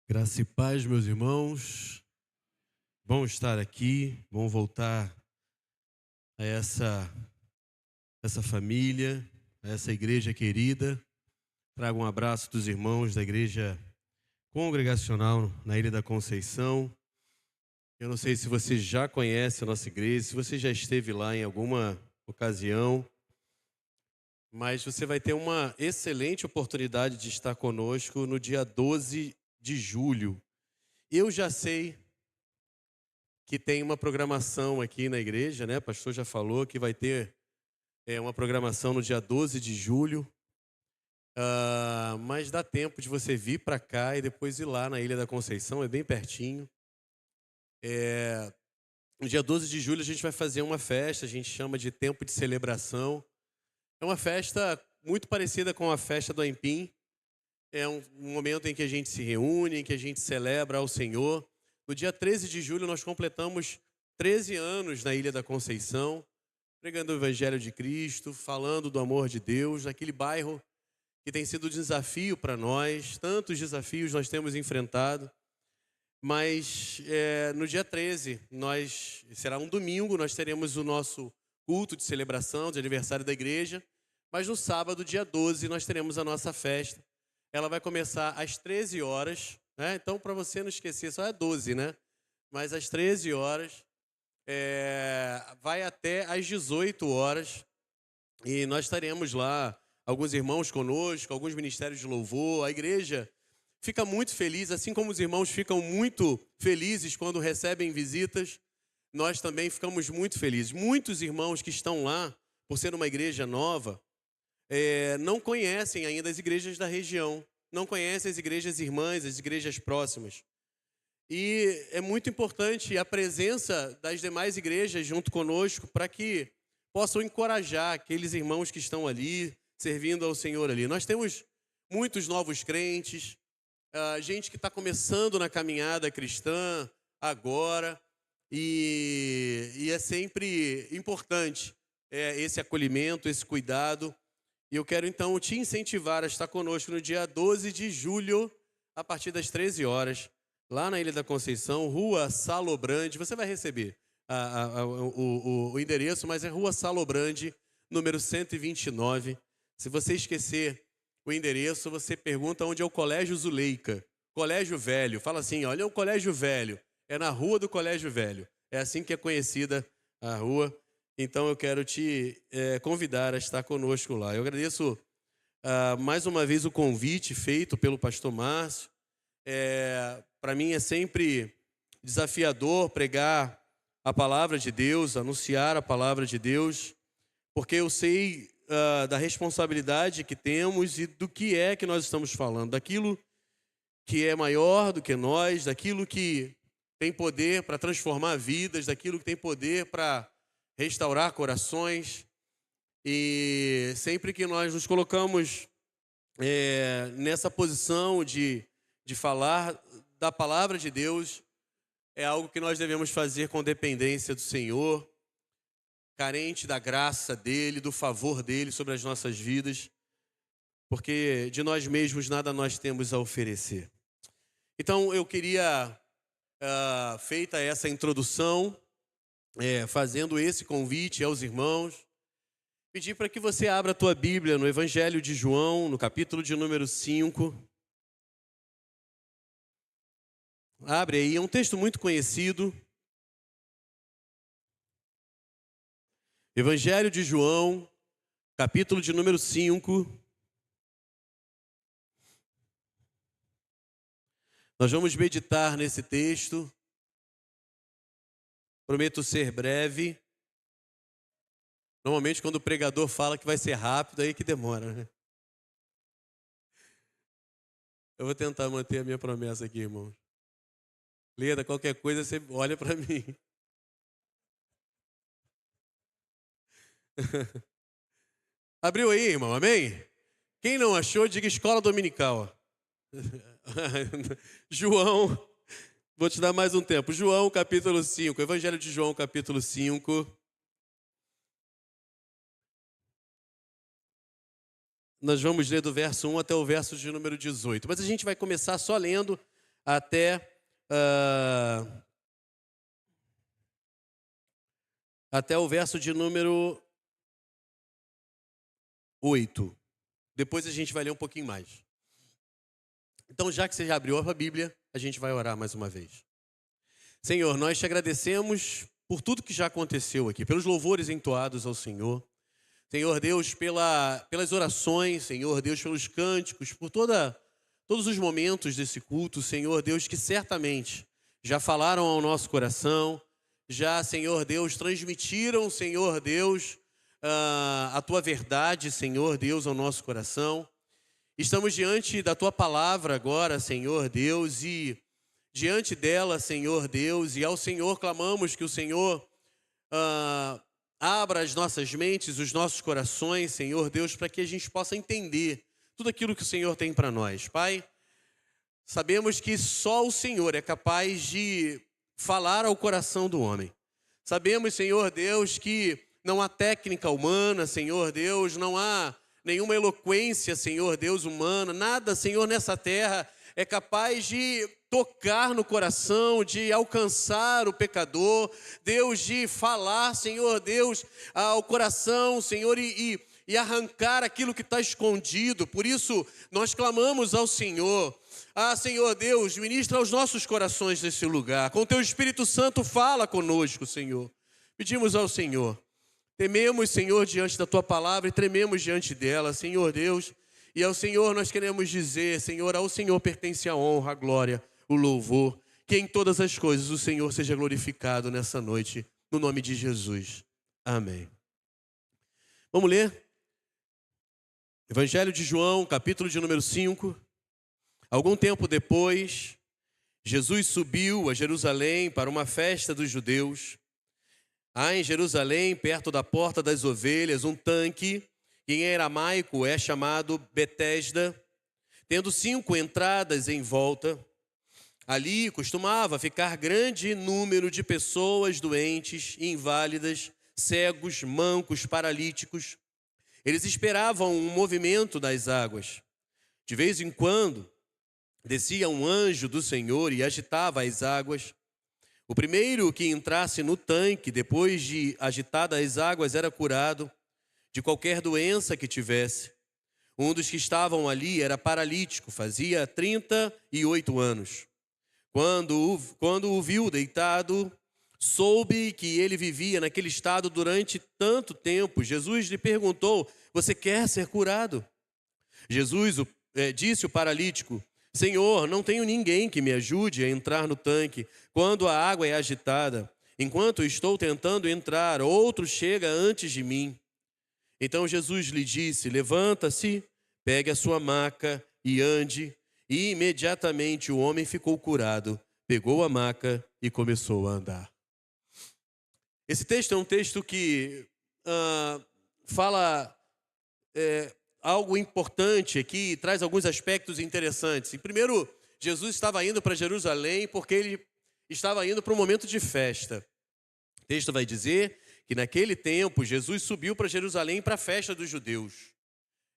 Graça e paz, meus irmãos. Bom estar aqui, bom voltar a essa família, a essa igreja querida. Trago um abraço dos irmãos da igreja congregacional na Ilha da Conceição. Eu não sei se você já conhece a nossa igreja, se você já esteve lá em alguma ocasião, mas você vai ter uma excelente oportunidade de estar conosco no dia 12 de julho. Eu já sei que tem uma programação aqui na igreja, né? O pastor já falou que vai ter uma programação no dia 12 de julho, mas dá tempo de você vir para cá e depois ir lá na Ilha da Conceição, é bem pertinho. No dia 12 de julho a gente vai fazer uma festa, a gente chama de Tempo de Celebração. É uma festa muito parecida com a festa do Aipim. É um momento em que a gente se reúne, em que a gente celebra ao Senhor. No dia 13 de julho nós completamos 13 anos na Ilha da Conceição, pregando o Evangelho de Cristo, falando do amor de Deus, naquele bairro que tem sido um desafio para nós. Tantos desafios nós temos enfrentado, mas no dia 13, será um domingo, nós teremos o nosso culto de celebração, de aniversário da igreja, mas no sábado, dia 12, nós teremos a nossa festa. Ela vai começar às 13 horas, né? Então, para você não esquecer, só é 12, né? Mas às 13 horas, vai até às 18 horas, e nós estaremos lá, alguns irmãos conosco, alguns ministérios de louvor. A igreja fica muito feliz, assim como os irmãos ficam muito felizes quando recebem visitas, nós também ficamos muito felizes. Muitos irmãos que estão lá, por ser uma igreja nova, não conhecem ainda as igrejas da região, não conhecem as igrejas irmãs, as igrejas próximas. E é muito importante a presença das demais igrejas junto conosco para que possam encorajar aqueles irmãos que estão ali, servindo ao Senhor ali. Nós temos muitos novos crentes, gente que está começando na caminhada cristã agora, e é sempre importante esse acolhimento, esse cuidado. E eu quero então te incentivar a estar conosco no dia 12 de julho, a partir das 13 horas, lá na Ilha da Conceição, Rua Salobrande. Você vai receber o endereço, mas é Rua Salobrande, número 129. Se você esquecer o endereço, você pergunta onde é o Colégio Zuleika. Colégio Velho. Fala assim, olha, é o Colégio Velho. É na Rua do Colégio Velho. É assim que é conhecida a rua. Então eu quero te convidar a estar conosco lá. Eu agradeço mais uma vez o convite feito pelo pastor Márcio. Para mim é sempre desafiador pregar a palavra de Deus, anunciar a palavra de Deus, porque eu sei da responsabilidade que temos e do que é que nós estamos falando, daquilo que é maior do que nós, daquilo que tem poder para transformar vidas, daquilo que tem poder para restaurar corações. E sempre que nós nos colocamos nessa posição de falar da palavra de Deus, é algo que nós devemos fazer com dependência do Senhor, carente da graça dele, do favor dele sobre as nossas vidas, porque de nós mesmos nada nós temos a oferecer. Então eu queria, feita essa introdução, fazendo esse convite aos irmãos, pedir para que você abra a tua Bíblia no Evangelho de João, no capítulo de número 5. Abre aí, é um texto muito conhecido. Evangelho de João, capítulo de número 5. Nós vamos meditar nesse texto. Prometo ser breve. Normalmente quando o pregador fala que vai ser rápido, aí que demora, né? Eu vou tentar manter a minha promessa aqui, irmãos. Leda, qualquer coisa você olha para mim. Abriu aí, irmão, amém? Quem não achou, diga escola dominical. João, vou te dar mais um tempo. João, capítulo 5, Evangelho de João, capítulo 5. Nós vamos ler do verso 1 até o verso de número 18. Mas a gente vai começar só lendo até, até o verso de número 8. Depois a gente vai ler um pouquinho mais. Então, já que você já abriu a Bíblia, a gente vai orar mais uma vez. Senhor, nós te agradecemos por tudo que já aconteceu aqui, pelos louvores entoados ao Senhor. Senhor Deus, pelas orações, Senhor Deus, pelos cânticos, por todos os momentos desse culto, Senhor Deus, que certamente já falaram ao nosso coração, já, Senhor Deus, transmitiram, Senhor Deus, a Tua verdade, Senhor Deus, ao nosso coração. Estamos diante da Tua palavra agora, Senhor Deus, e diante dela, Senhor Deus, e ao Senhor clamamos que o Senhor abra as nossas mentes, os nossos corações, Senhor Deus, para que a gente possa entender tudo aquilo que o Senhor tem para nós. Pai, sabemos que só o Senhor é capaz de falar ao coração do homem. Sabemos, Senhor Deus, que não há técnica humana, Senhor Deus, não há nenhuma eloquência, Senhor Deus, humana, nada, Senhor, nessa terra é capaz de tocar no coração, de alcançar o pecador, Deus, de falar, Senhor Deus, ao coração, Senhor, e arrancar aquilo que está escondido. Por isso, nós clamamos ao Senhor. Senhor Deus, ministra aos nossos corações nesse lugar. Com Teu Espírito Santo, fala conosco, Senhor. Pedimos ao Senhor. Tememos, Senhor, diante da Tua palavra e trememos diante dela, Senhor Deus. E ao Senhor nós queremos dizer, Senhor, ao Senhor pertence a honra, a glória, o louvor. Que em todas as coisas o Senhor seja glorificado nessa noite, no nome de Jesus. Amém. Vamos ler? Evangelho de João, capítulo de número 5. Algum tempo depois, Jesus subiu a Jerusalém para uma festa dos judeus. Há em Jerusalém, perto da porta das ovelhas, um tanque, que em aramaico é chamado Betesda, tendo 5 entradas em volta. Ali costumava ficar grande número de pessoas doentes, inválidas, cegos, mancos, paralíticos. Eles esperavam um movimento das águas. De vez em quando, descia um anjo do Senhor e agitava as águas. O primeiro que entrasse no tanque, depois de agitadas as águas, era curado de qualquer doença que tivesse. Um dos que estavam ali era paralítico, fazia 38 anos. Quando o viu deitado, soube que ele vivia naquele estado durante tanto tempo. Jesus lhe perguntou: você quer ser curado? Jesus disse o paralítico: Senhor, não tenho ninguém que me ajude a entrar no tanque quando a água é agitada. Enquanto estou tentando entrar, outro chega antes de mim. Então Jesus lhe disse: levanta-se, pegue a sua maca e ande. E imediatamente o homem ficou curado, pegou a maca e começou a andar. Esse texto é um texto que fala algo importante aqui, traz alguns aspectos interessantes. E primeiro, Jesus estava indo para Jerusalém porque ele estava indo para um momento de festa. O texto vai dizer que naquele tempo Jesus subiu para Jerusalém para a festa dos judeus.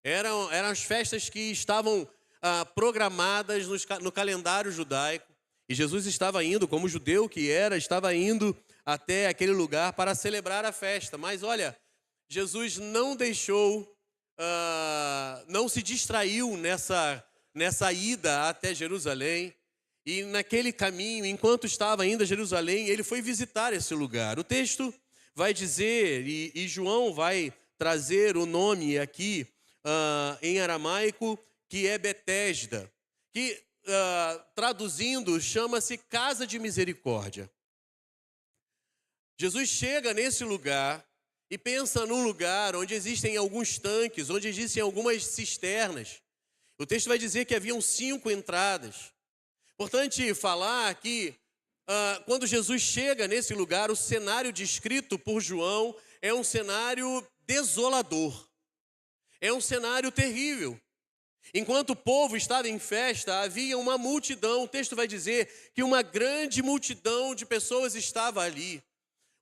Eram as festas que estavam programadas no calendário judaico. E Jesus estava indo, como judeu que era, estava indo até aquele lugar para celebrar a festa. Mas olha, Jesus não deixou, não se distraiu nessa ida até Jerusalém. E naquele caminho, enquanto estava indo a Jerusalém, ele foi visitar esse lugar. O texto vai dizer, e João vai trazer o nome aqui em aramaico, que é Betesda, que traduzindo chama-se Casa de Misericórdia. Jesus chega nesse lugar e pensa num lugar onde existem alguns tanques, onde existem algumas cisternas. O texto vai dizer que haviam 5 entradas. Importante falar que quando Jesus chega nesse lugar, o cenário descrito por João é um cenário desolador. É um cenário terrível. Enquanto o povo estava em festa, havia uma multidão. O texto vai dizer que uma grande multidão de pessoas estava ali.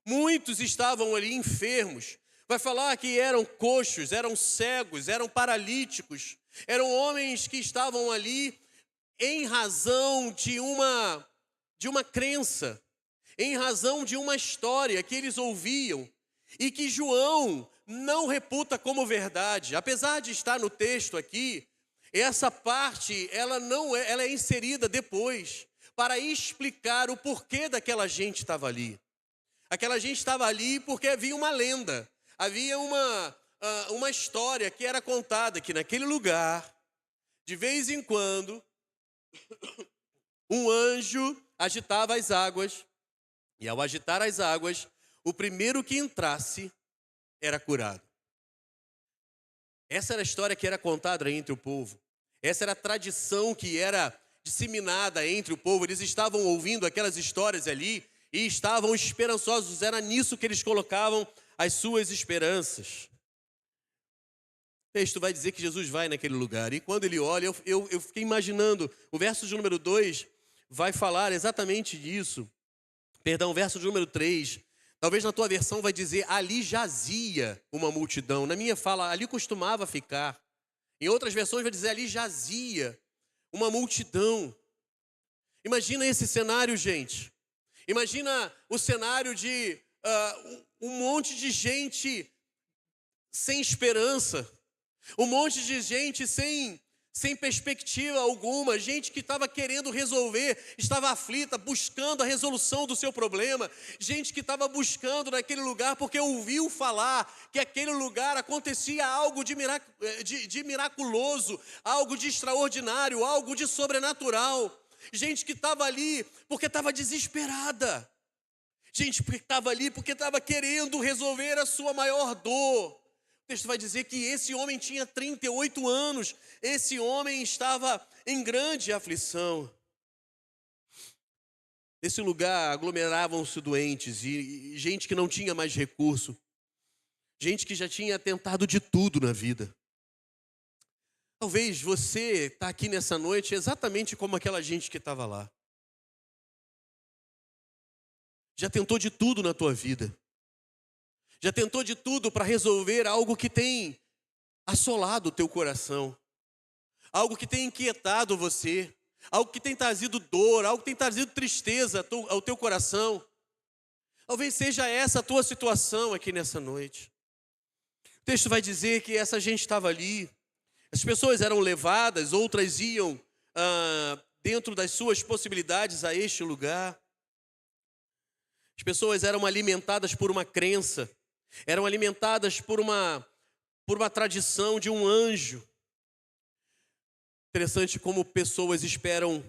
Muitos estavam ali enfermos. Vai falar que eram coxos, eram cegos, eram paralíticos. Eram homens que estavam ali em razão de uma crença, em razão de uma história que eles ouviam e que João não reputa como verdade. Apesar de estar no texto aqui, essa parte ela é inserida depois para explicar o porquê daquela gente estava ali. Aquela gente estava ali porque havia uma lenda, havia uma história que era contada que naquele lugar, de vez em quando, um anjo agitava as águas, e ao agitar as águas, o primeiro que entrasse era curado. Essa era a história que era contada entre o povo. Essa era a tradição que era disseminada entre o povo. Eles estavam ouvindo aquelas histórias ali e estavam esperançosos. Era nisso que eles colocavam as suas esperanças. O texto vai dizer que Jesus vai naquele lugar. E quando ele olha, eu fiquei imaginando, o verso de número 2 vai falar exatamente disso. Perdão, o verso de número 3. Talvez na tua versão vai dizer, ali jazia uma multidão. Na minha fala, ali costumava ficar. Em outras versões vai dizer, ali jazia uma multidão. Imagina esse cenário, gente. Imagina o cenário de um monte de gente sem esperança. Um monte de gente sem perspectiva alguma, gente que estava querendo resolver, estava aflita, buscando a resolução do seu problema, gente que estava buscando naquele lugar porque ouviu falar que aquele lugar acontecia algo de miraculoso, algo de extraordinário, algo de sobrenatural, gente que estava ali porque estava desesperada, gente que estava ali porque estava querendo resolver a sua maior dor. O texto vai dizer que esse homem tinha 38 anos, esse homem estava em grande aflição. Nesse lugar aglomeravam-se doentes e gente que não tinha mais recurso, gente que já tinha tentado de tudo na vida. Talvez você está aqui nessa noite exatamente como aquela gente que estava lá. Já tentou de tudo na tua vida. Já tentou de tudo para resolver algo que tem assolado o teu coração, algo que tem inquietado você, algo que tem trazido dor, algo que tem trazido tristeza ao teu coração. Talvez seja essa a tua situação aqui nessa noite. O texto vai dizer que essa gente estava ali, as pessoas eram levadas, outras iam dentro das suas possibilidades a este lugar. As pessoas eram alimentadas por uma crença, eram alimentadas por uma tradição de um anjo. Interessante como pessoas esperam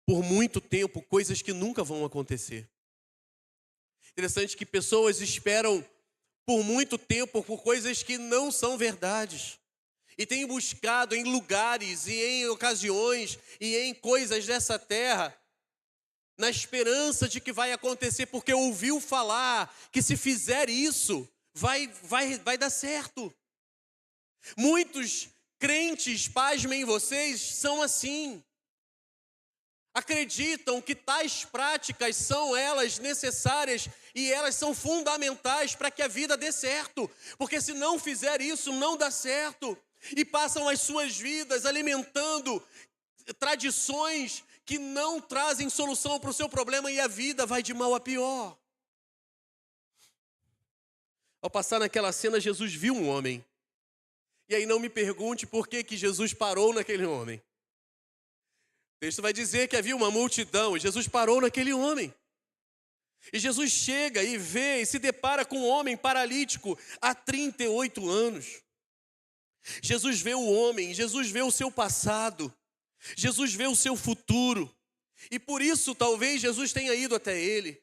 por muito tempo coisas que nunca vão acontecer. Interessante que pessoas esperam por muito tempo por coisas que não são verdades. E têm buscado em lugares e em ocasiões e em coisas dessa terra, na esperança de que vai acontecer, porque ouviu falar que se fizer isso, vai dar certo. Muitos crentes, pasmem vocês, são assim. Acreditam que tais práticas são elas necessárias e elas são fundamentais para que a vida dê certo. Porque se não fizer isso, não dá certo. E passam as suas vidas alimentando tradições que não trazem solução para o seu problema e a vida vai de mal a pior. Ao passar naquela cena, Jesus viu um homem. E aí não me pergunte por que Jesus parou naquele homem. O texto vai dizer que havia uma multidão e Jesus parou naquele homem. E Jesus chega e vê e se depara com um homem paralítico há 38 anos. Jesus vê o homem, Jesus vê o seu passado, Jesus vê o seu futuro. E por isso talvez Jesus tenha ido até ele.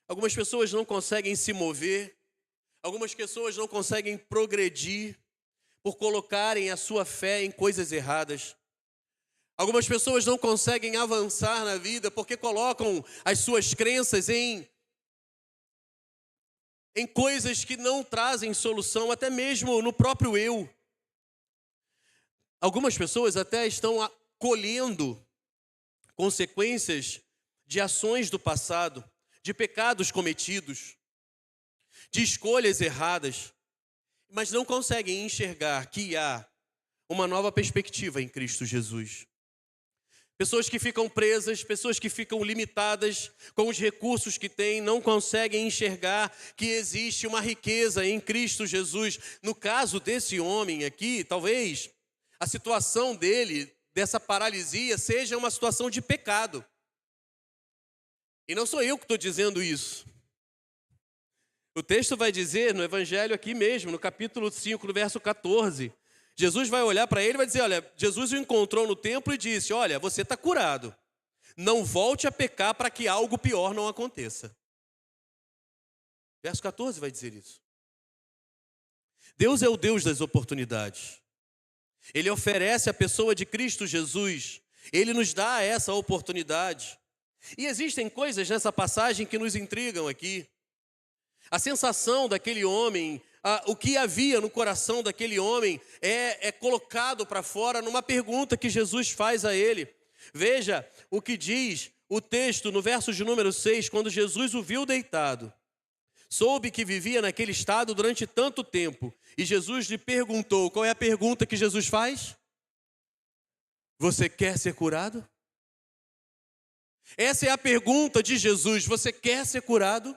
Algumas pessoas não conseguem se mover, algumas pessoas não conseguem progredir por colocarem a sua fé em coisas erradas. Algumas pessoas não conseguem avançar na vida porque colocam as suas crenças em coisas que não trazem solução, até mesmo no próprio eu. Algumas pessoas até estão colhendo consequências de ações do passado, de pecados cometidos, de escolhas erradas, mas não conseguem enxergar que há uma nova perspectiva em Cristo Jesus. Pessoas que ficam presas, pessoas que ficam limitadas com os recursos que têm, não conseguem enxergar que existe uma riqueza em Cristo Jesus. No caso desse homem aqui, talvez a situação dele, dessa paralisia, seja uma situação de pecado. E não sou eu que estou dizendo isso. O texto vai dizer no Evangelho aqui mesmo, no capítulo 5, no verso 14... Jesus vai olhar para ele e vai dizer, olha, Jesus o encontrou no templo e disse, olha, você está curado. Não volte a pecar para que algo pior não aconteça. Verso 14 vai dizer isso. Deus é o Deus das oportunidades. Ele oferece à pessoa de Cristo Jesus. Ele nos dá essa oportunidade. E existem coisas nessa passagem que nos intrigam aqui. A sensação daquele homem, o que havia no coração daquele homem é colocado para fora numa pergunta que Jesus faz a ele. Veja o que diz o texto no verso de número 6, quando Jesus o viu deitado. Soube que vivia naquele estado durante tanto tempo. E Jesus lhe perguntou, qual é a pergunta que Jesus faz? Você quer ser curado? Essa é a pergunta de Jesus, você quer ser curado?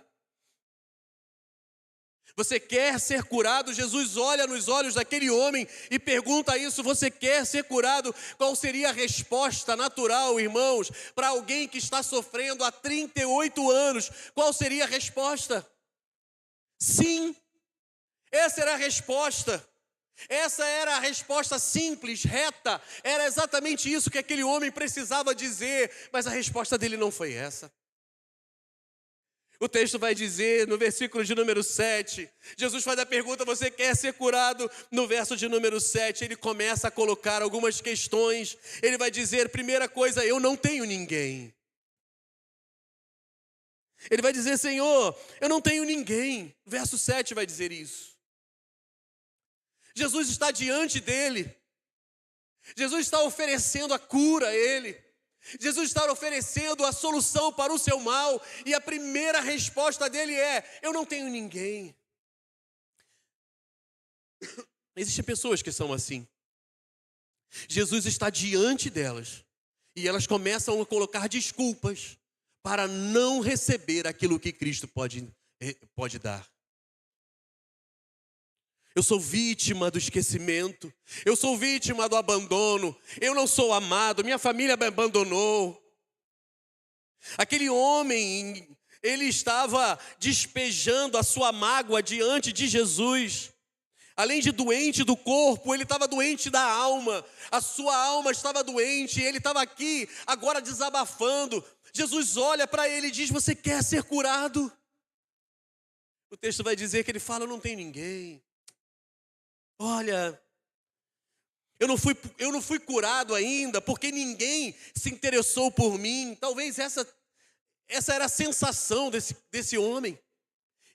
Você quer ser curado? Jesus olha nos olhos daquele homem e pergunta isso, você quer ser curado? Qual seria a resposta natural, irmãos, para alguém que está sofrendo há 38 anos? Qual seria a resposta? Sim, essa era a resposta. Essa era a resposta simples, reta. Era exatamente isso que aquele homem precisava dizer, mas a resposta dele não foi essa. O texto vai dizer, no versículo de número 7, Jesus faz a pergunta, você quer ser curado? No verso de número 7, ele começa a colocar algumas questões. Ele vai dizer, primeira coisa, eu não tenho ninguém. Ele vai dizer, Senhor, eu não tenho ninguém. Verso 7 vai dizer isso. Jesus está diante dele. Jesus está oferecendo a cura a ele. Jesus está oferecendo a solução para o seu mal, e a primeira resposta dele é, eu não tenho ninguém. Existem pessoas que são assim. Jesus está diante delas, e elas começam a colocar desculpas para não receber aquilo que Cristo pode dar. Eu sou vítima do esquecimento, eu sou vítima do abandono, eu não sou amado, minha família me abandonou. Aquele homem, ele estava despejando a sua mágoa diante de Jesus. Além de doente do corpo, ele estava doente da alma. A sua alma estava doente, ele estava aqui agora desabafando. Jesus olha para ele e diz, você quer ser curado? O texto vai dizer que ele fala, eu não tenho ninguém. Olha, eu não fui curado ainda, porque ninguém se interessou por mim. Talvez essa era a sensação desse homem.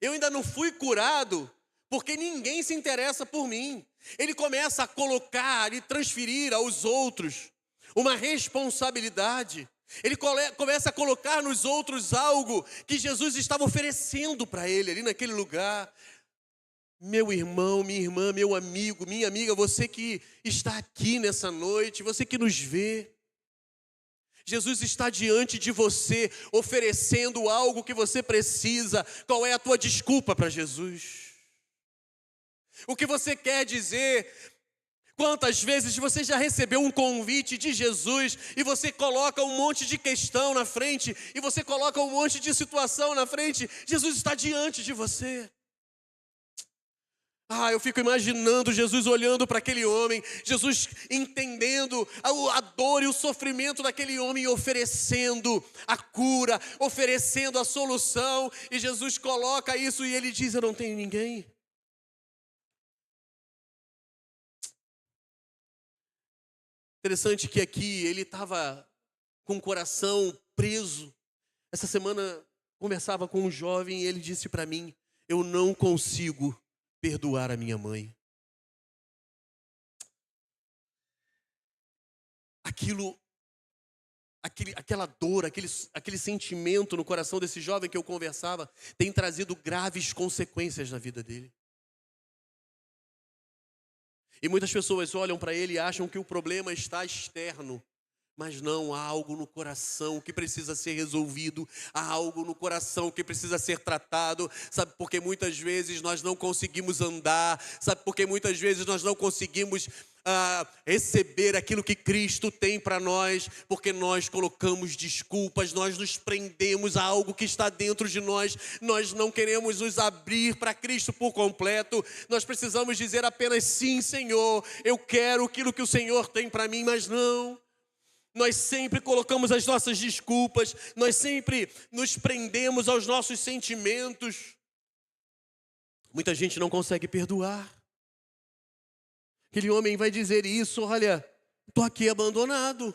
Eu ainda não fui curado, porque ninguém se interessa por mim. Ele começa a colocar e transferir aos outros uma responsabilidade. Ele começa a colocar nos outros algo que Jesus estava oferecendo para ele ali naquele lugar. Meu irmão, minha irmã, meu amigo, minha amiga, você que está aqui nessa noite, você que nos vê. Jesus está diante de você, oferecendo algo que você precisa. Qual é a tua desculpa para Jesus? O que você quer dizer? Quantas vezes você já recebeu um convite de Jesus e você coloca um monte de questão na frente, e você coloca um monte de situação na frente? Jesus está diante de você. Eu fico imaginando Jesus olhando para aquele homem, Jesus entendendo a dor e o sofrimento daquele homem e oferecendo a cura, oferecendo a solução. E Jesus coloca isso e ele diz, eu não tenho ninguém. Interessante que aqui ele estava com o coração preso. Essa semana conversava com um jovem e ele disse para mim, eu não consigo perdoar a minha mãe. Aquela dor, aquele sentimento no coração desse jovem que eu conversava, tem trazido graves consequências na vida dele. E muitas pessoas olham para ele e acham que o problema está externo. Mas não, há algo no coração que precisa ser resolvido, há algo no coração que precisa ser tratado. Sabe por que muitas vezes nós não conseguimos andar? Sabe por que muitas vezes nós não conseguimos receber aquilo que Cristo tem para nós? Porque nós colocamos desculpas, nós nos prendemos a algo que está dentro de nós. Nós não queremos nos abrir para Cristo por completo. Nós precisamos dizer apenas sim, Senhor, eu quero aquilo que o Senhor tem para mim, mas não. Nós sempre colocamos as nossas desculpas, nós sempre nos prendemos aos nossos sentimentos. Muita gente não consegue perdoar. Aquele homem vai dizer isso: olha, estou aqui abandonado.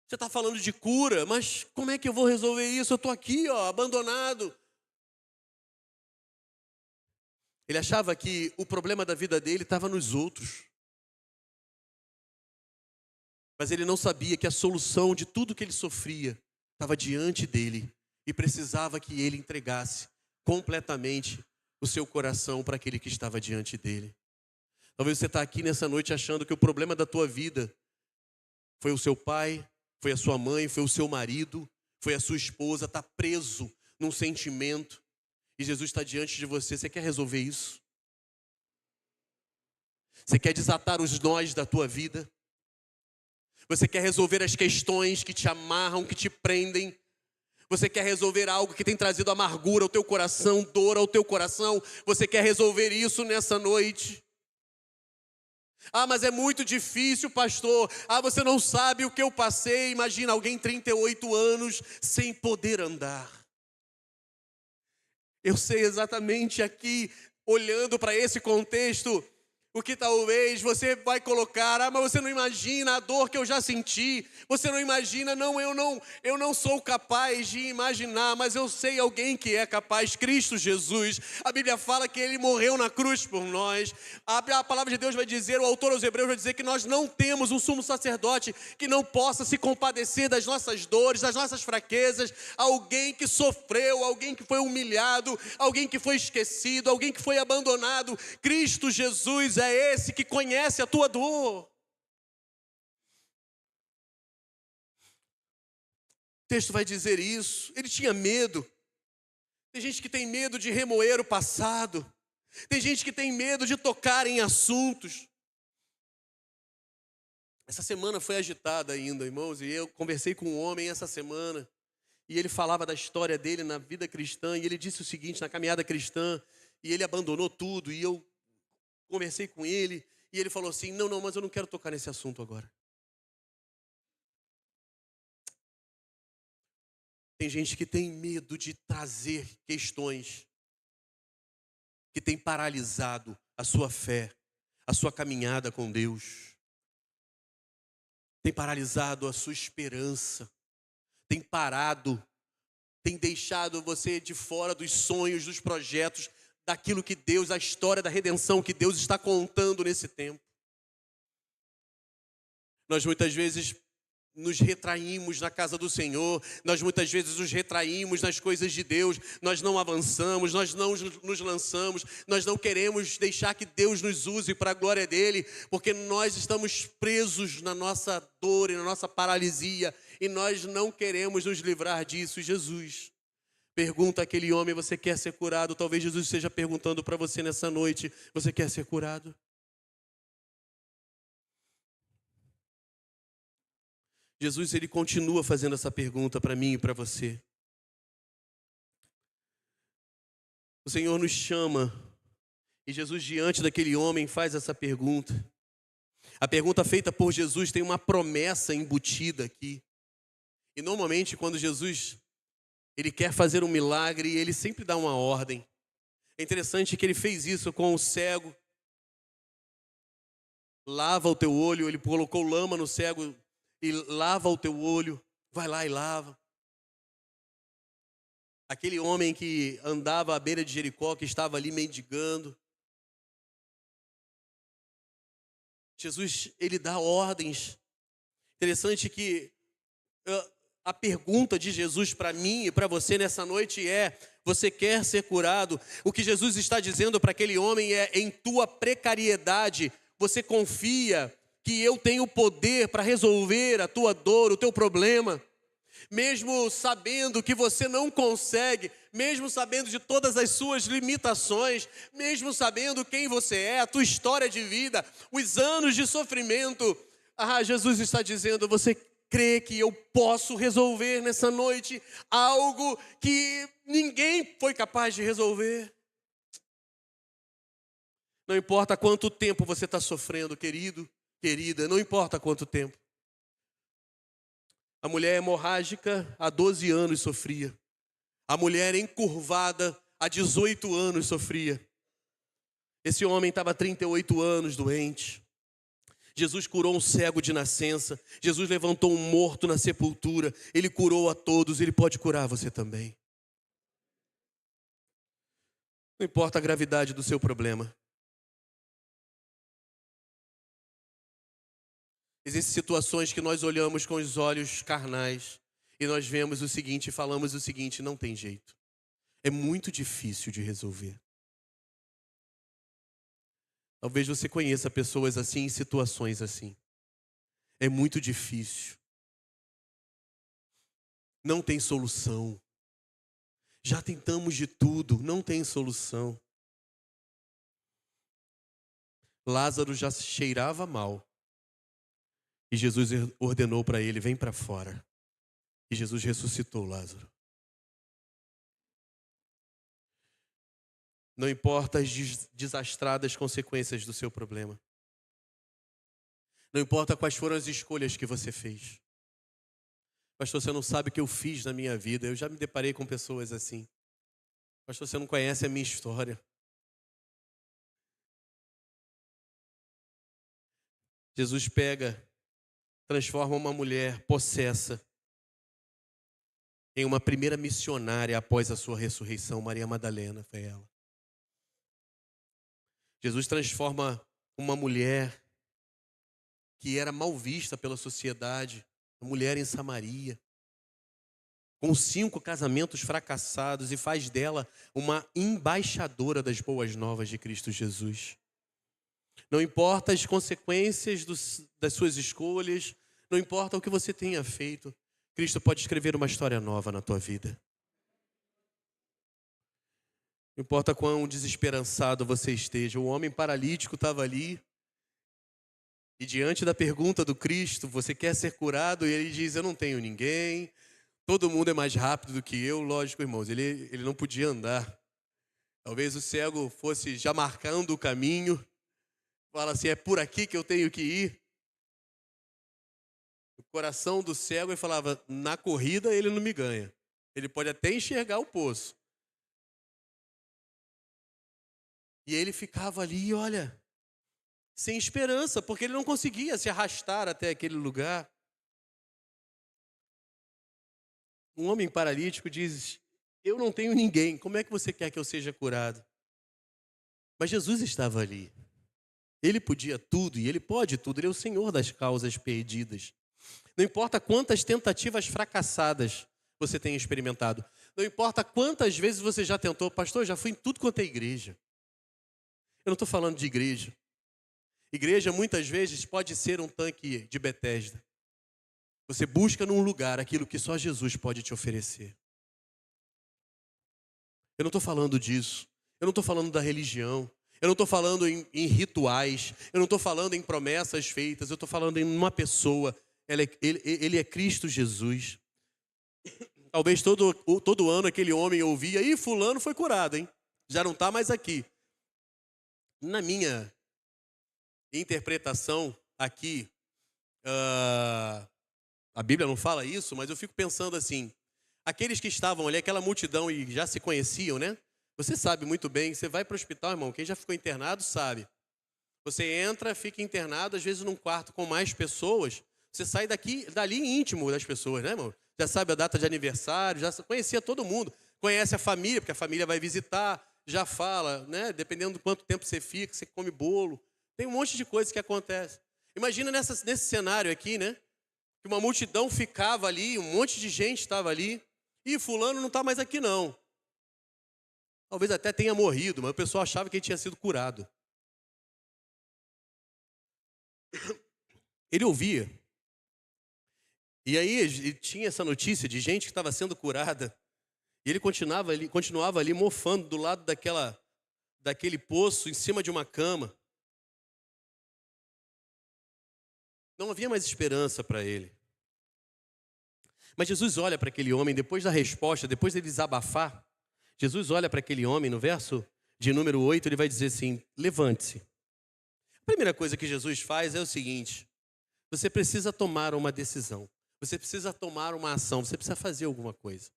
Você está falando de cura, mas como é que eu vou resolver isso? Eu estou aqui, abandonado. Ele achava que o problema da vida dele estava nos outros. Mas ele não sabia que a solução de tudo que ele sofria estava diante dele e precisava que ele entregasse completamente o seu coração para aquele que estava diante dele. Talvez você está aqui nessa noite achando que o problema da tua vida foi o seu pai, foi a sua mãe, foi o seu marido, foi a sua esposa, está preso num sentimento e Jesus está diante de você. Você quer resolver isso? Você quer desatar os nós da tua vida? Você quer resolver as questões que te amarram, que te prendem? Você quer resolver algo que tem trazido amargura ao teu coração, dor ao teu coração? Você quer resolver isso nessa noite? Mas é muito difícil, pastor. Você não sabe o que eu passei. Imagina alguém 38 anos sem poder andar. Eu sei exatamente aqui, olhando para esse contexto, o que talvez você vai colocar: mas você não imagina a dor que eu já senti. Você não imagina, eu não sou capaz de imaginar, mas eu sei alguém que é capaz, Cristo Jesus. A Bíblia fala que Ele morreu na cruz por nós. A palavra de Deus vai dizer, o autor aos Hebreus vai dizer que nós não temos um sumo sacerdote que não possa se compadecer das nossas dores, das nossas fraquezas. Alguém que sofreu, alguém que foi humilhado, alguém que foi esquecido, alguém que foi abandonado. Cristo Jesus é esse que conhece a tua dor. O texto vai dizer isso. Ele tinha medo. Tem gente que tem medo de remoer o passado. Tem gente que tem medo de tocar em assuntos. Essa semana foi agitada ainda, irmãos, e eu conversei com um homem essa semana, e ele falava da história dele na vida cristã, e ele disse o seguinte, na caminhada cristã, e ele abandonou tudo, e eu conversei com ele, e ele falou assim: não, mas eu não quero tocar nesse assunto agora. Tem gente que tem medo de trazer questões que tem paralisado a sua fé, a sua caminhada com Deus. Tem paralisado a sua esperança. Tem parado, tem deixado você de fora dos sonhos, dos projetos, daquilo que Deus, a história da redenção que Deus está contando nesse tempo. Nós muitas vezes nos retraímos na casa do Senhor, nós muitas vezes nos retraímos nas coisas de Deus, nós não avançamos, nós não nos lançamos, nós não queremos deixar que Deus nos use para a glória dEle, porque nós estamos presos na nossa dor e na nossa paralisia, e nós não queremos nos livrar disso. Jesus pergunta àquele homem: você quer ser curado? Talvez Jesus esteja perguntando para você nessa noite: você quer ser curado? Jesus, ele continua fazendo essa pergunta para mim e para você. O Senhor nos chama, e Jesus, diante daquele homem, faz essa pergunta. A pergunta feita por Jesus tem uma promessa embutida aqui. E normalmente, quando Jesus ele quer fazer um milagre, ele sempre dá uma ordem. É interessante que ele fez isso com o cego. Lava o teu olho, ele colocou lama no cego e lava o teu olho, vai lá e lava. Aquele homem que andava à beira de Jericó, que estava ali mendigando. Jesus, ele dá ordens. Interessante que a pergunta de Jesus para mim e para você nessa noite é: você quer ser curado? O que Jesus está dizendo para aquele homem é: em tua precariedade, Você confia que eu tenho poder para resolver a tua dor, o teu problema? Mesmo sabendo que você não consegue, mesmo sabendo de todas as suas limitações, mesmo sabendo quem você é, a tua história de vida, os anos de sofrimento, Jesus está dizendo: você crê que eu posso resolver nessa noite algo que ninguém foi capaz de resolver? Não importa quanto tempo você está sofrendo, querido, querida, não importa quanto tempo. A mulher hemorrágica há 12 anos sofria. A mulher encurvada há 18 anos sofria. Esse homem estava há 38 anos doente. Jesus curou um cego de nascença. Jesus levantou um morto na sepultura. Ele curou a todos, Ele pode curar você também. Não importa a gravidade do seu problema. Existem situações que nós olhamos com os olhos carnais e nós vemos o seguinte e falamos o seguinte: não tem jeito. É muito difícil de resolver. Talvez você conheça pessoas assim em situações assim. É muito difícil. Não tem solução. Já tentamos de tudo, não tem solução. Lázaro já cheirava mal. E Jesus ordenou para ele: vem para fora. E Jesus ressuscitou Lázaro. Não importa as desastradas consequências do seu problema. Não importa quais foram as escolhas que você fez. Pastor, você não sabe o que eu fiz na minha vida. Eu já me deparei com pessoas assim. Pastor, você não conhece a minha história. Jesus pega, transforma uma mulher possessa em uma primeira missionária após a sua ressurreição. Maria Madalena foi ela. Jesus transforma uma mulher que era mal vista pela sociedade, uma mulher em Samaria, com 5 casamentos fracassados, e faz dela uma embaixadora das boas novas de Cristo Jesus. Não importa as consequências das suas escolhas, não importa o que você tenha feito, Cristo pode escrever uma história nova na tua vida. Não importa quão desesperançado você esteja, o homem paralítico estava ali, e diante da pergunta do Cristo: você quer ser curado? E ele diz: eu não tenho ninguém, todo mundo é mais rápido do que eu. Lógico, irmãos, ele não podia andar. Talvez o cego fosse já marcando o caminho, fala assim: é por aqui que eu tenho que ir. O coração do cego, ele falava: na corrida ele não me ganha. Ele pode até enxergar o poço. E ele ficava ali, olha, sem esperança, porque ele não conseguia se arrastar até aquele lugar. Um homem paralítico diz: eu não tenho ninguém, como é que você quer que eu seja curado? Mas Jesus estava ali. Ele podia tudo e Ele pode tudo. Ele é o Senhor das causas perdidas. Não importa quantas tentativas fracassadas você tenha experimentado. Não importa quantas vezes você já tentou. Pastor, já fui em tudo quanto é igreja. Eu não estou falando de igreja. Igreja muitas vezes pode ser um tanque de Betesda. Você busca num lugar aquilo que só Jesus pode te oferecer. Eu não estou falando disso. Eu não estou falando da religião. Eu não estou falando em rituais. Eu não estou falando em promessas feitas. Eu estou falando em uma pessoa. Ele é Cristo Jesus. Talvez todo ano aquele homem ouvia: ih, fulano foi curado, hein? Já não está mais aqui. Na minha interpretação aqui, a Bíblia não fala isso, mas eu fico pensando assim: aqueles que estavam ali, aquela multidão e já se conheciam, né? Você sabe muito bem, você vai para o hospital, irmão, quem já ficou internado sabe. Você entra, fica internado, às vezes num quarto com mais pessoas, você sai dali íntimo das pessoas, né, irmão? Já sabe a data de aniversário, já conhecia todo mundo, conhece a família, porque a família vai visitar, já fala, né? Dependendo do quanto tempo você fica, você come bolo, tem um monte de coisa que acontece. Imagina nesse cenário aqui, né? Que uma multidão ficava ali, um monte de gente estava ali, e fulano não está mais aqui não. Talvez até tenha morrido, mas o pessoal achava que ele tinha sido curado. Ele ouvia. E aí ele tinha essa notícia de gente que estava sendo curada. E ele continuava ali mofando do lado daquele poço, em cima de uma cama. Não havia mais esperança para ele. Mas Jesus olha para aquele homem, depois da resposta, depois dele desabafar, Jesus olha para aquele homem, no verso de número 8, ele vai dizer assim: levante-se. A primeira coisa que Jesus faz é o seguinte: você precisa tomar uma decisão, você precisa tomar uma ação, você precisa fazer alguma coisa.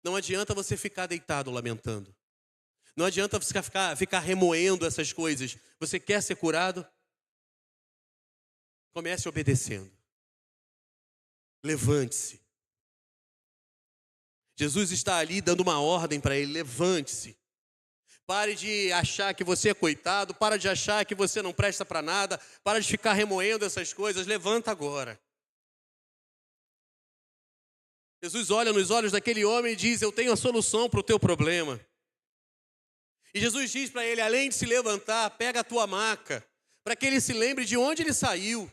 Não adianta você ficar deitado lamentando. Não adianta você ficar remoendo essas coisas. Você quer ser curado? Comece obedecendo. Levante-se. Jesus está ali dando uma ordem para ele: levante-se. Pare de achar que você é coitado, para de achar que você não presta para nada, para de ficar remoendo essas coisas, levanta agora. Jesus olha nos olhos daquele homem e diz: eu tenho a solução para o teu problema. E Jesus diz para ele: além de se levantar, pega a tua maca, para que ele se lembre de onde ele saiu,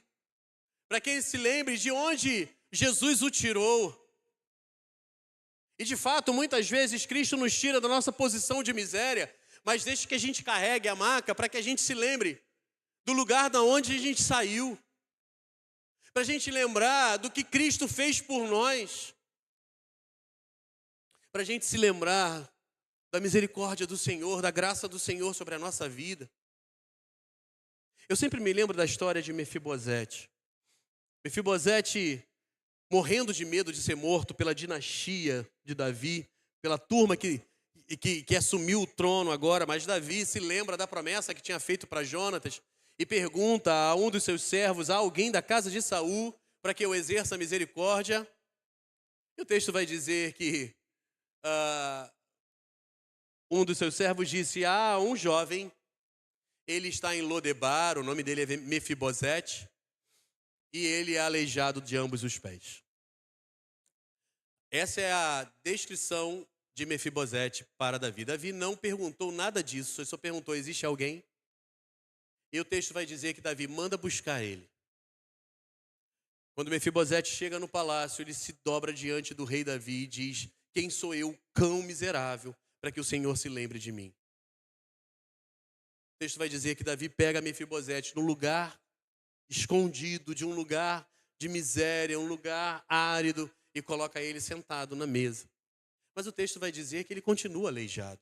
para que ele se lembre de onde Jesus o tirou. E de fato, muitas vezes Cristo nos tira da nossa posição de miséria, mas deixa que a gente carregue a maca para que a gente se lembre do lugar da onde a gente saiu, para a gente lembrar do que Cristo fez por nós, para a gente se lembrar da misericórdia do Senhor, da graça do Senhor sobre a nossa vida. Eu sempre me lembro da história de Mefibosete. Mefibosete, morrendo de medo de ser morto pela dinastia de Davi, pela turma que assumiu o trono agora, mas Davi se lembra da promessa que tinha feito para Jonatas e pergunta a um dos seus servos, a alguém da casa de Saul, para que eu exerça misericórdia. E o texto vai dizer que um dos seus servos disse: um jovem, ele está em Lodebar, o nome dele é Mefibosete, e ele é aleijado de ambos os pés. Essa é a descrição de Mefibosete para Davi. Davi não perguntou nada disso, ele só perguntou: existe alguém? E o texto vai dizer que Davi manda buscar ele. Quando Mefibosete chega no palácio, ele se dobra diante do rei Davi e diz: quem sou eu, cão miserável, para que o Senhor se lembre de mim? O texto vai dizer que Davi pega Mefibosete num lugar escondido, de um lugar de miséria, um lugar árido, e coloca ele sentado na mesa. Mas o texto vai dizer que ele continua aleijado.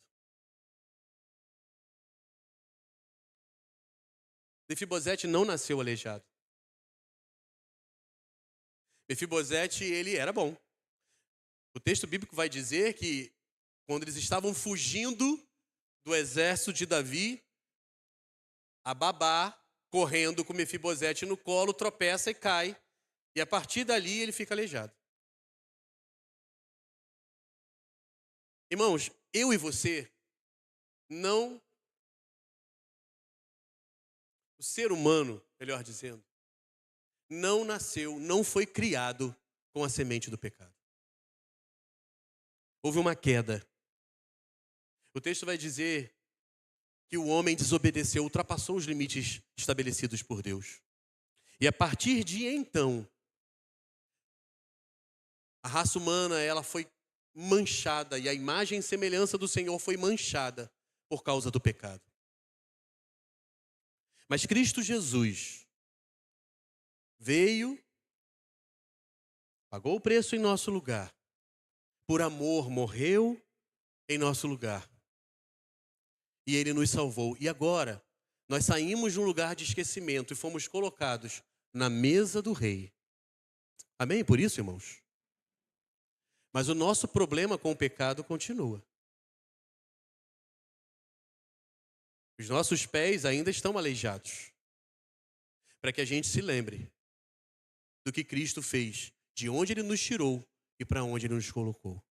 Mefibosete não nasceu aleijado. Mefibosete, ele era bom. O texto bíblico vai dizer que quando eles estavam fugindo do exército de Davi, a babá, correndo com Mefibosete no colo, tropeça e cai. E a partir dali ele fica aleijado. Irmãos, eu e você, o ser humano, melhor dizendo, não nasceu, não foi criado com a semente do pecado. Houve uma queda. O texto vai dizer que o homem desobedeceu, ultrapassou os limites estabelecidos por Deus. E a partir de então, a raça humana, ela foi manchada, e a imagem e semelhança do Senhor foi manchada por causa do pecado. Mas Cristo Jesus veio, pagou o preço em nosso lugar, por amor morreu em nosso lugar, e Ele nos salvou. E agora, nós saímos de um lugar de esquecimento e fomos colocados na mesa do Rei. Amém? Por isso, irmãos? Mas o nosso problema com o pecado continua. Os nossos pés ainda estão aleijados. Para que a gente se lembre do que Cristo fez, de onde Ele nos tirou e para onde Ele nos colocou.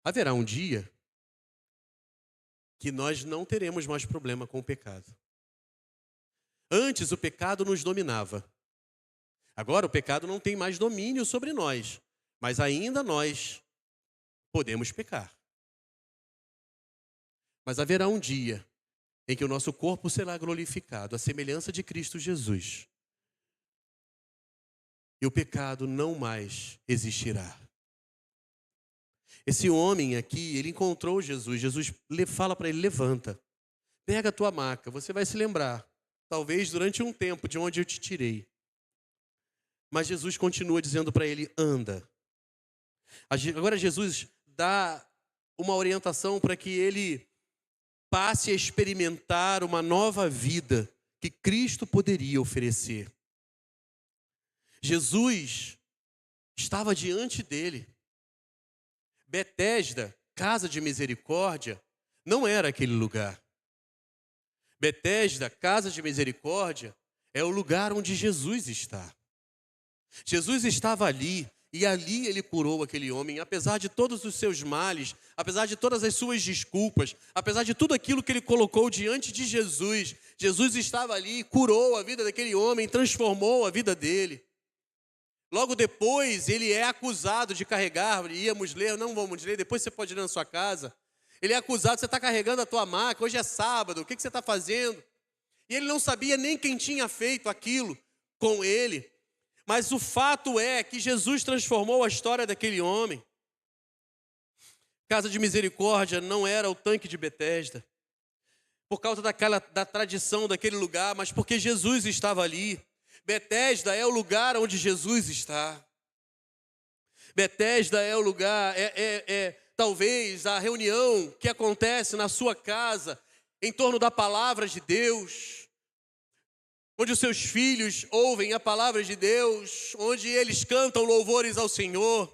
Haverá um dia que nós não teremos mais problema com o pecado. Antes o pecado nos dominava. Agora o pecado não tem mais domínio sobre nós, mas ainda nós podemos pecar. Mas haverá um dia em que o nosso corpo será glorificado, à semelhança de Cristo Jesus. E o pecado não mais existirá. Esse homem aqui, ele encontrou Jesus. Jesus fala para ele: levanta, pega a tua maca. Você vai se lembrar, talvez durante um tempo, de onde eu te tirei. Mas Jesus continua dizendo para ele: anda. Agora Jesus dá uma orientação para que ele passe a experimentar uma nova vida que Cristo poderia oferecer. Jesus estava diante dele. Betesda, casa de misericórdia, não era aquele lugar. Betesda, casa de misericórdia, é o lugar onde Jesus está. Jesus estava ali, e ali ele curou aquele homem, apesar de todos os seus males, apesar de todas as suas desculpas, apesar de tudo aquilo que ele colocou diante de Jesus. Jesus estava ali, curou a vida daquele homem, transformou a vida dele. Logo depois, ele é acusado de carregar, íamos ler, não vamos ler, depois você pode ler na sua casa. Ele é acusado: você está carregando a tua maca, hoje é sábado, o que você está fazendo? E ele não sabia nem quem tinha feito aquilo com ele. Mas o fato é que Jesus transformou a história daquele homem. Casa de misericórdia não era o tanque de Betesda, por causa da tradição daquele lugar, mas porque Jesus estava ali. Betesda é o lugar onde Jesus está. Betesda é o lugar, talvez a reunião que acontece na sua casa, em torno da palavra de Deus, onde os seus filhos ouvem a palavra de Deus, onde eles cantam louvores ao Senhor.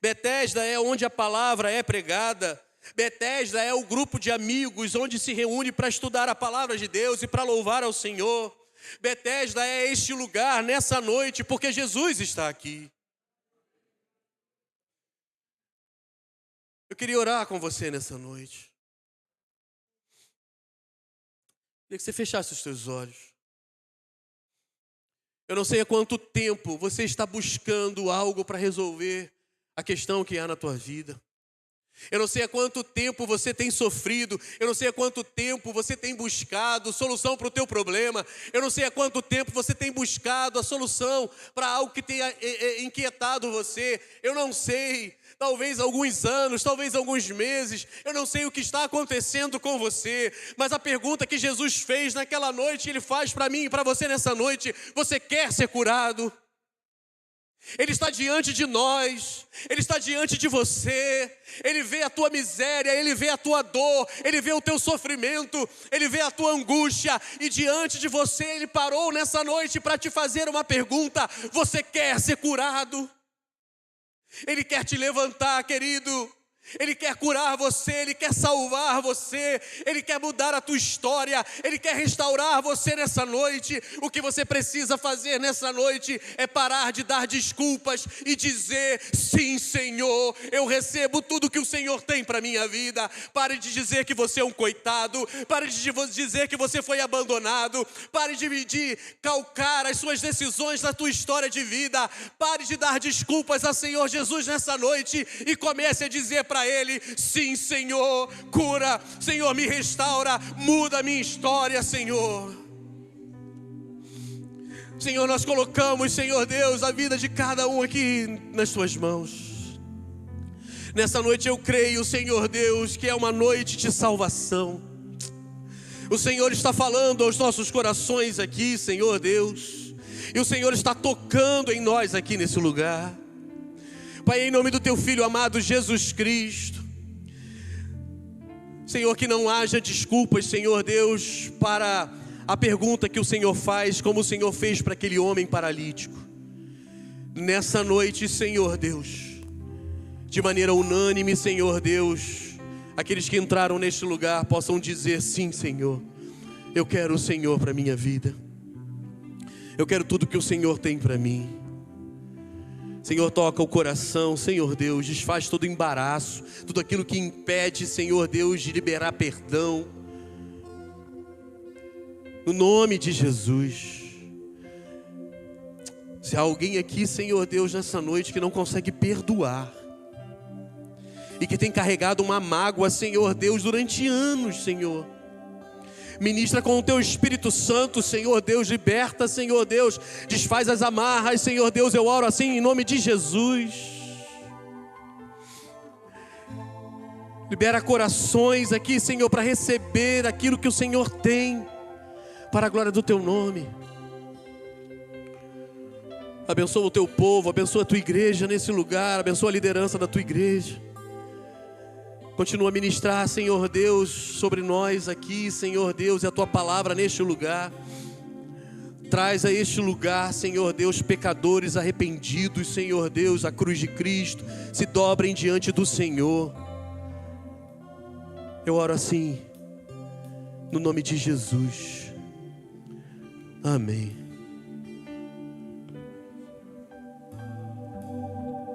Betesda é onde a palavra é pregada. Betesda é o grupo de amigos onde se reúne para estudar a palavra de Deus e para louvar ao Senhor. Betesda é este lugar nessa noite, porque Jesus está aqui. Eu queria orar com você nessa noite. Queria que você fechasse os seus olhos. Eu não sei há quanto tempo você está buscando algo para resolver a questão que há na tua vida. Eu não sei há quanto tempo você tem sofrido, eu não sei há quanto tempo você tem buscado solução para o teu problema, eu não sei há quanto tempo você tem buscado a solução para algo que tenha inquietado você, eu não sei, talvez alguns anos, talvez alguns meses, eu não sei o que está acontecendo com você, mas a pergunta que Jesus fez naquela noite, Ele faz para mim e para você nessa noite: você quer ser curado? Ele está diante de nós, Ele está diante de você, Ele vê a tua miséria, Ele vê a tua dor, Ele vê o teu sofrimento, Ele vê a tua angústia, e diante de você Ele parou nessa noite para te fazer uma pergunta: você quer ser curado? Ele quer te levantar, querido. Ele quer curar você, Ele quer salvar você, Ele quer mudar a tua história, Ele quer restaurar você nessa noite. O que você precisa fazer nessa noite é parar de dar desculpas e dizer: sim, Senhor, eu recebo tudo que o Senhor tem para a minha vida. Pare de dizer que você é um coitado, pare de dizer que você foi abandonado, pare de calcar as suas decisões na tua história de vida, pare de dar desculpas ao Senhor Jesus nessa noite e comece a dizer para Ele: sim, Senhor, cura, Senhor, me restaura, muda a minha história, Senhor. Senhor, nós colocamos, Senhor Deus, a vida de cada um aqui nas tuas mãos. Nessa noite eu creio, Senhor Deus, que é uma noite de salvação. O Senhor está falando aos nossos corações aqui, Senhor Deus, e o Senhor está tocando em nós aqui nesse lugar. Pai, em nome do Teu Filho amado Jesus Cristo, Senhor, que não haja desculpas, Senhor Deus, para a pergunta que o Senhor faz, como o Senhor fez para aquele homem paralítico. Nessa noite, Senhor Deus, de maneira unânime, Senhor Deus, aqueles que entraram neste lugar possam dizer: sim, Senhor, eu quero o Senhor para a minha vida, eu quero tudo que o Senhor tem para mim. Senhor, toca o coração, Senhor Deus, desfaz todo embaraço, tudo aquilo que impede, Senhor Deus, de liberar perdão. No nome de Jesus. Se há alguém aqui, Senhor Deus, nessa noite que não consegue perdoar e que tem carregado uma mágoa, Senhor Deus, durante anos, Senhor. Ministra com o teu Espírito Santo, Senhor Deus. Liberta, Senhor Deus. Desfaz as amarras, Senhor Deus. Eu oro assim em nome de Jesus. Libera corações aqui, Senhor, para receber aquilo que o Senhor tem, para a glória do teu nome. Abençoa o teu povo, abençoa a tua igreja nesse lugar, abençoa a liderança da tua igreja. Continua a ministrar, Senhor Deus, sobre nós aqui, Senhor Deus, e a tua palavra neste lugar. Traz a este lugar, Senhor Deus, pecadores arrependidos, Senhor Deus, a cruz de Cristo, se dobrem diante do Senhor. Eu oro assim, no nome de Jesus. Amém.